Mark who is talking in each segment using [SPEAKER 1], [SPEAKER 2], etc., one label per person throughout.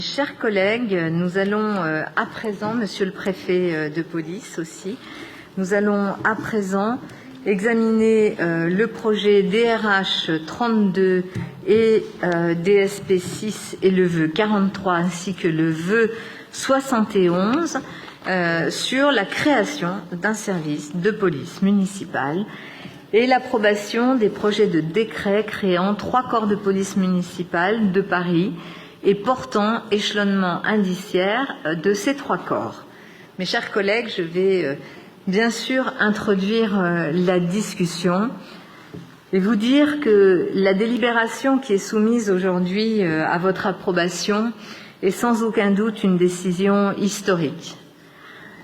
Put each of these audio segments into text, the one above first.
[SPEAKER 1] Chers collègues, nous allons à présent, Monsieur le Préfet de police aussi, nous allons à présent examiner le projet DRH 32 et DSP 6 et le vœu 43 ainsi que le vœu 71 sur la création d'un service de police municipale et l'approbation des projets de décret créant 3 corps de police municipale de Paris et portant échelonnement indiciaire de ces 3 corps. Mes chers collègues, je vais bien sûr introduire la discussion et vous dire que la délibération qui est soumise aujourd'hui à votre approbation est sans aucun doute une décision historique.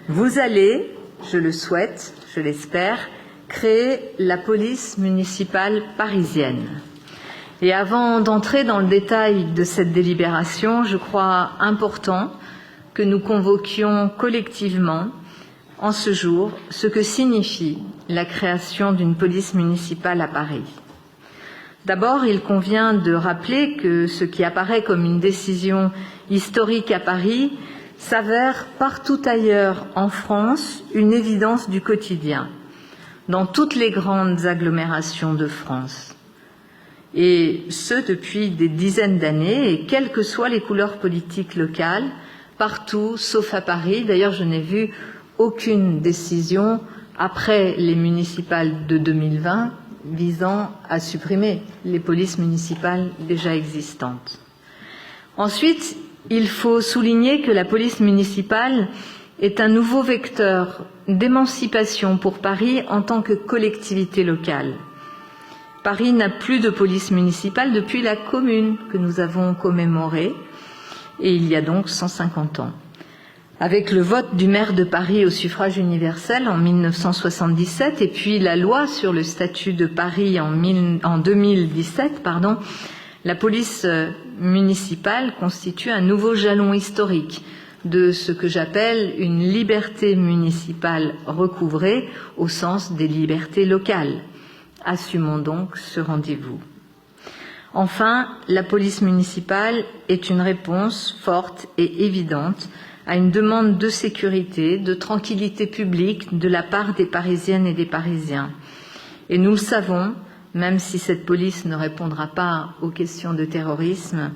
[SPEAKER 1] Vous allez, je le souhaite, je l'espère, créer la police municipale parisienne. Et avant d'entrer dans le détail de cette délibération, je crois important que nous convoquions collectivement, en ce jour, ce que signifie la création d'une police municipale à Paris. D'abord, il convient de rappeler que ce qui apparaît comme une décision historique à Paris s'avère partout ailleurs en France une évidence du quotidien, dans toutes les grandes agglomérations de France. Et ce depuis des dizaines d'années, et quelles que soient les couleurs politiques locales, partout, sauf à Paris. D'ailleurs, je n'ai vu aucune décision après les municipales de 2020 visant à supprimer les polices municipales déjà existantes. Ensuite, il faut souligner que la police municipale est un nouveau vecteur d'émancipation pour Paris en tant que collectivité locale. Paris n'a plus de police municipale depuis la Commune que nous avons commémorée, et il y a donc 150 ans. Avec le vote du maire de Paris au suffrage universel en 1977 et puis la loi sur le statut de Paris en 2017, la police municipale constitue un nouveau jalon historique de ce que j'appelle une liberté municipale recouvrée au sens des libertés locales. Assumons donc ce rendez-vous. Enfin, la police municipale est une réponse forte et évidente à une demande de sécurité, de tranquillité publique de la part des Parisiennes et des Parisiens. Et nous le savons, même si cette police ne répondra pas aux questions de terrorisme,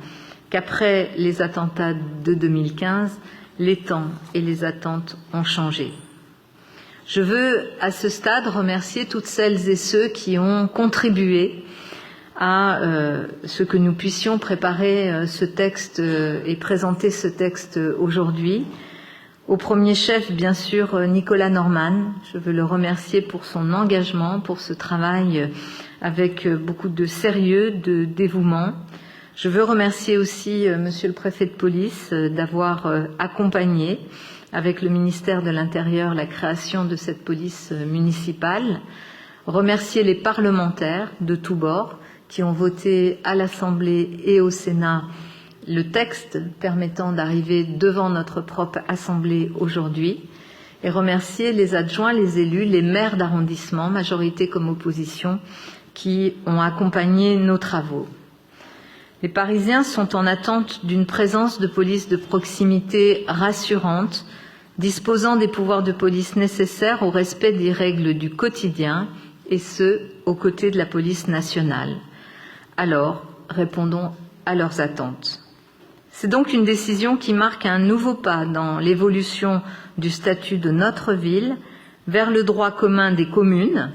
[SPEAKER 1] qu'après les attentats de 2015, les temps et les attentes ont changé. Je veux, à ce stade, remercier toutes celles et ceux qui ont contribué à ce que nous puissions préparer ce texte et présenter ce texte aujourd'hui. Au premier chef, bien sûr, Nicolas Norman. Je veux le remercier pour son engagement, pour ce travail avec beaucoup de sérieux, de dévouement. Je veux remercier aussi Monsieur le Préfet de police d'avoir accompagné avec le ministère de l'Intérieur la création de cette police municipale, remercier les parlementaires de tous bords qui ont voté à l'Assemblée et au Sénat le texte permettant d'arriver devant notre propre Assemblée aujourd'hui, et remercier les adjoints, les élus, les maires d'arrondissement, majorité comme opposition, qui ont accompagné nos travaux. Les Parisiens sont en attente d'une présence de police de proximité rassurante, disposant des pouvoirs de police nécessaires au respect des règles du quotidien, et ce, aux côtés de la police nationale. Alors, répondons à leurs attentes. C'est donc une décision qui marque un nouveau pas dans l'évolution du statut de notre ville vers le droit commun des communes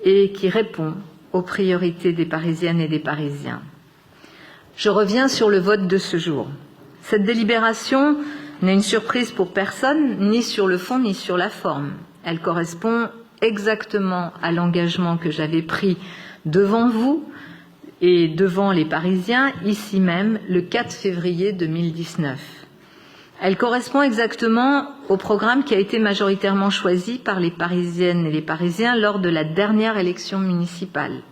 [SPEAKER 1] et qui répond aux priorités des Parisiennes et des Parisiens. Je reviens sur le vote de ce jour. Cette délibération n'est une surprise pour personne, ni sur le fond, ni sur la forme. Elle correspond exactement à l'engagement que j'avais pris devant vous et devant les Parisiens, ici même, le 4 février 2019. Elle correspond exactement au programme qui a été majoritairement choisi par les Parisiennes et les Parisiens lors de la dernière élection municipale.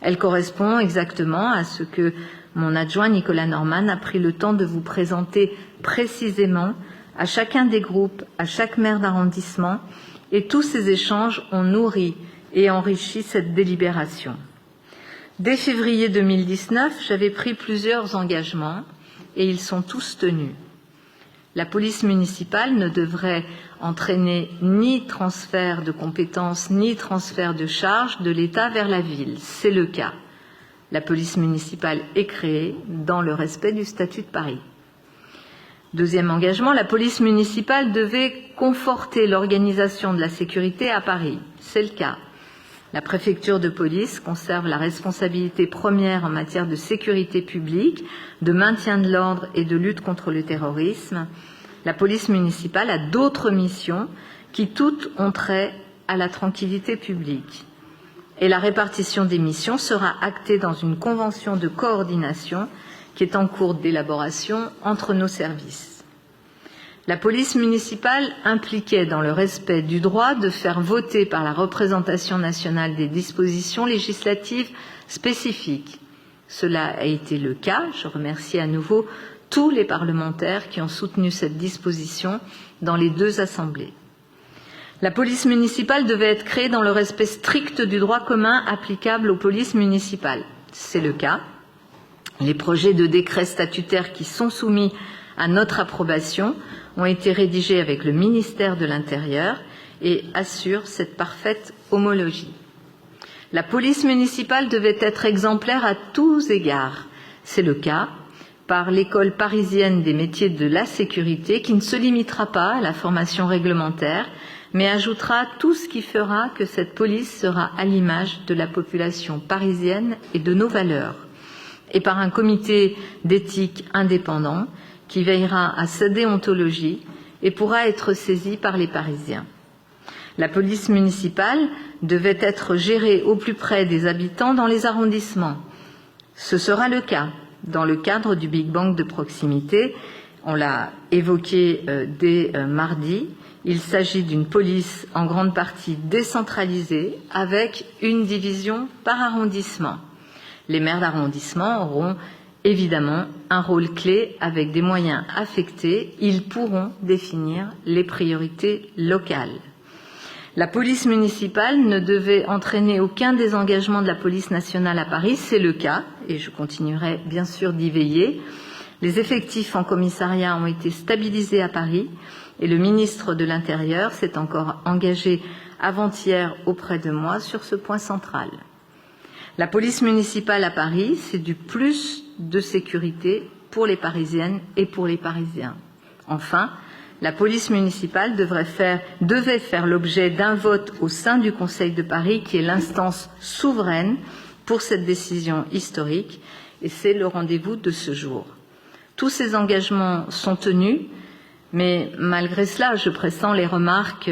[SPEAKER 1] Elle correspond exactement à ce que mon adjoint Nicolas Norman a pris le temps de vous présenter précisément à chacun des groupes, à chaque maire d'arrondissement, et tous ces échanges ont nourri et enrichi cette délibération. Dès février 2019, j'avais pris plusieurs engagements et ils sont tous tenus. La police municipale ne devrait entraîner ni transfert de compétences ni transfert de charges de l'État vers la ville. C'est le cas. La police municipale est créée dans le respect du statut de Paris. Deuxième engagement, la police municipale devait conforter l'organisation de la sécurité à Paris. C'est le cas. La préfecture de police conserve la responsabilité première en matière de sécurité publique, de maintien de l'ordre et de lutte contre le terrorisme. La police municipale a d'autres missions qui toutes ont trait à la tranquillité publique. Et la répartition des missions sera actée dans une convention de coordination qui est en cours d'élaboration entre nos services. La police municipale impliquait dans le respect du droit de faire voter par la représentation nationale des dispositions législatives spécifiques. Cela a été le cas. Je remercie à nouveau tous les parlementaires qui ont soutenu cette disposition dans les deux assemblées. La police municipale devait être créée dans le respect strict du droit commun applicable aux polices municipales. C'est le cas. Les projets de décrets statutaires qui sont soumis à notre approbation ont été rédigés avec le ministère de l'Intérieur et assurent cette parfaite homologie. La police municipale devait être exemplaire à tous égards. C'est le cas par l'École parisienne des métiers de la sécurité qui ne se limitera pas à la formation réglementaire, mais ajoutera tout ce qui fera que cette police sera à l'image de la population parisienne et de nos valeurs, et par un comité d'éthique indépendant qui veillera à sa déontologie et pourra être saisi par les Parisiens. La police municipale devait être gérée au plus près des habitants dans les arrondissements. Ce sera le cas dans le cadre du Big Bang de proximité. On l'a évoqué dès mardi. Il s'agit d'une police en grande partie décentralisée avec une division par arrondissement. Les maires d'arrondissement auront évidemment un rôle clé avec des moyens affectés. Ils pourront définir les priorités locales. La police municipale ne devait entraîner aucun désengagement de la police nationale à Paris. C'est le cas et je continuerai bien sûr d'y veiller. Les effectifs en commissariat ont été stabilisés à Paris et le ministre de l'Intérieur s'est encore engagé avant-hier auprès de moi sur ce point central. La police municipale à Paris, c'est du plus de sécurité pour les Parisiennes et pour les Parisiens. Enfin, la police municipale devait faire l'objet d'un vote au sein du Conseil de Paris, qui est l'instance souveraine pour cette décision historique, et c'est le rendez-vous de ce jour. Tous ces engagements sont tenus, mais malgré cela, je pressens les remarques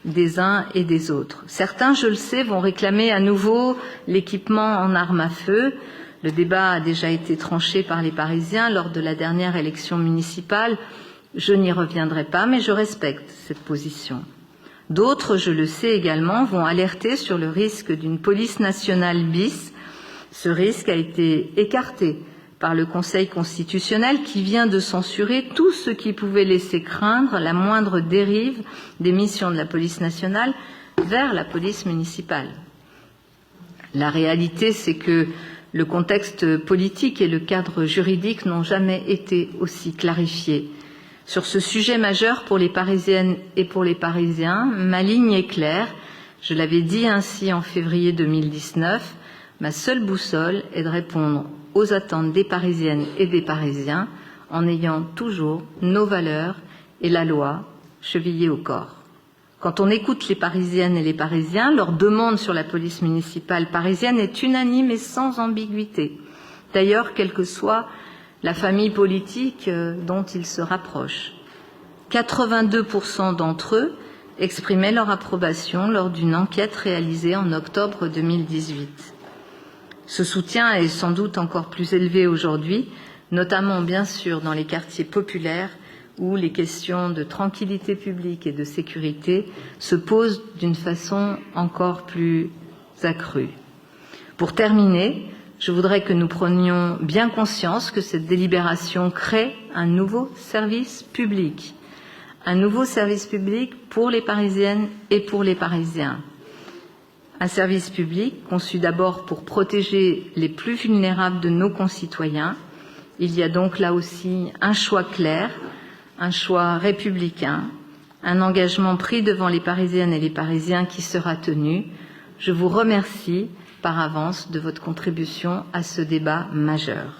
[SPEAKER 1] des uns et des autres. Certains, je le sais, vont réclamer à nouveau l'équipement en armes à feu. Le débat a déjà été tranché par les Parisiens lors de la dernière élection municipale. Je n'y reviendrai pas, mais je respecte cette position. D'autres, je le sais également, vont alerter sur le risque d'une police nationale bis. Ce risque a été écarté par le Conseil constitutionnel qui vient de censurer tout ce qui pouvait laisser craindre la moindre dérive des missions de la police nationale vers la police municipale. La réalité, c'est que le contexte politique et le cadre juridique n'ont jamais été aussi clarifiés. Sur ce sujet majeur pour les Parisiennes et pour les Parisiens, ma ligne est claire. Je l'avais dit ainsi en février 2019. Ma seule boussole est de répondre aux attentes des Parisiennes et des Parisiens en ayant toujours nos valeurs et la loi chevillées au corps. Quand on écoute les Parisiennes et les Parisiens, leur demande sur la police municipale parisienne est unanime et sans ambiguïté. D'ailleurs, quelle que soit la famille politique dont ils se rapprochent. 82% d'entre eux exprimaient leur approbation lors d'une enquête réalisée en octobre 2018. Ce soutien est sans doute encore plus élevé aujourd'hui, notamment bien sûr dans les quartiers populaires où les questions de tranquillité publique et de sécurité se posent d'une façon encore plus accrue. Pour terminer, je voudrais que nous prenions bien conscience que cette délibération crée un nouveau service public pour les Parisiennes et pour les Parisiens. Un service public conçu d'abord pour protéger les plus vulnérables de nos concitoyens Il y a donc là aussi un choix clair, un choix républicain, un engagement pris devant les Parisiennes et les Parisiens qui sera tenu. Je vous remercie par avance de votre contribution à ce débat majeur.